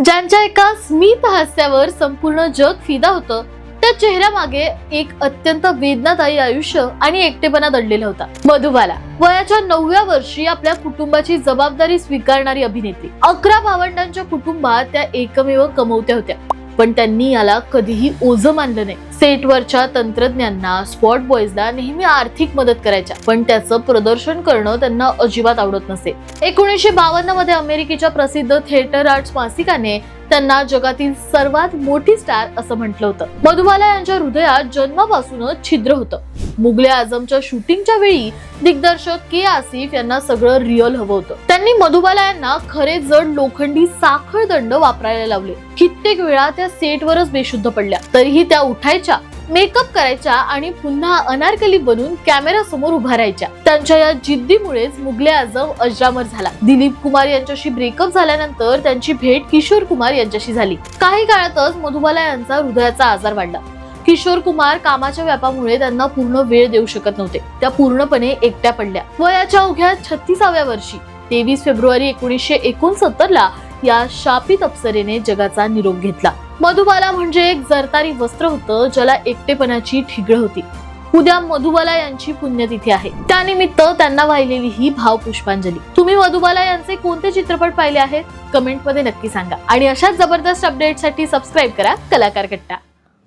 ज्यांच्या एका स्मित हास्यावर संपूर्ण जग फिदा होतं, त्या चेहऱ्यामागे एक अत्यंत वेदनादायी आयुष्य आणि एकटेपणा दडलेला होता. मधुबाला वयाच्या 9व्या वर्षी आपल्या कुटुंबाची जबाबदारी स्वीकारणारी अभिनेत्री. 11 भावंडांच्या कुटुंबात त्या एकमेव कमवत्या होत्या, पण त्यांनी याला कधीही ओझं मानलं नाही. सेटवरच्या तंत्रज्ञांना, स्पॉट बॉयजला नेहमी आर्थिक मदत करायच्या, पण त्याचं प्रदर्शन करणं त्यांना अजिबात आवडत नसे. 1952 मध्ये अमेरिकेच्या प्रसिद्ध थिएटर आर्ट्स मासिकाने त्यांना जगातील सर्वात मोठी स्टार असं म्हटलं होतं. मधुबाला यांच्या हृदयात जन्मापासूनच छिद्र होतं. मुघले आझमच्या शूटिंगच्या वेळी दिग्दर्शक के आसिफ यांना सगळं रिअल हवं होतं. त्यांनी मधुबाला यांना खरे जड लोखंडी साखळ दंड वापरायला लावले. कित्येक वेळा त्या सेटवरच बेशुद्ध पडल्या, तरीही त्या उठायच्या, मेकअप करायच्या आणि पुन्हा अनारकली बनून कॅमेरा समोर उभा राहायच्या. त्यांच्या या जिद्दीमुळेच मुघले आझम अजरामर झाला. दिलीप कुमार यांच्याशी ब्रेकअप झाल्यानंतर त्यांची भेट किशोर कुमार यांच्याशी झाली. काही काळातच मधुबाला यांचा हृदयाचा आजार वाढला. किशोर कुमार कामाच्या व्यापामुळे त्यांना पूर्ण वेळ देऊ शकत नव्हते. त्या पूर्णपणे एकट्या पडल्या. वयाच्या अवघ्या 36व्या वर्षी 23 फेब्रुवारी 1969 ला या शापित अप्सरेने जगाचा निरोप घेतला. मधुबाला म्हणजे एक जरतारी वस्त्र होतं, ज्याला एकटेपणाची ठिगळ होती. उद्या मधुबाला यांची पुण्यतिथी आहे. त्यानिमित्त त्यांना वाहिलेली ही भावपुष्पांजली. तुम्ही मधुबाला यांचे कोणते चित्रपट पाहिले आहेत? कमेंट मध्ये नक्की सांगा. आणि अशाच जबरदस्त अपडेटसाठी सबस्क्राईब करा कलाकार कट्टा.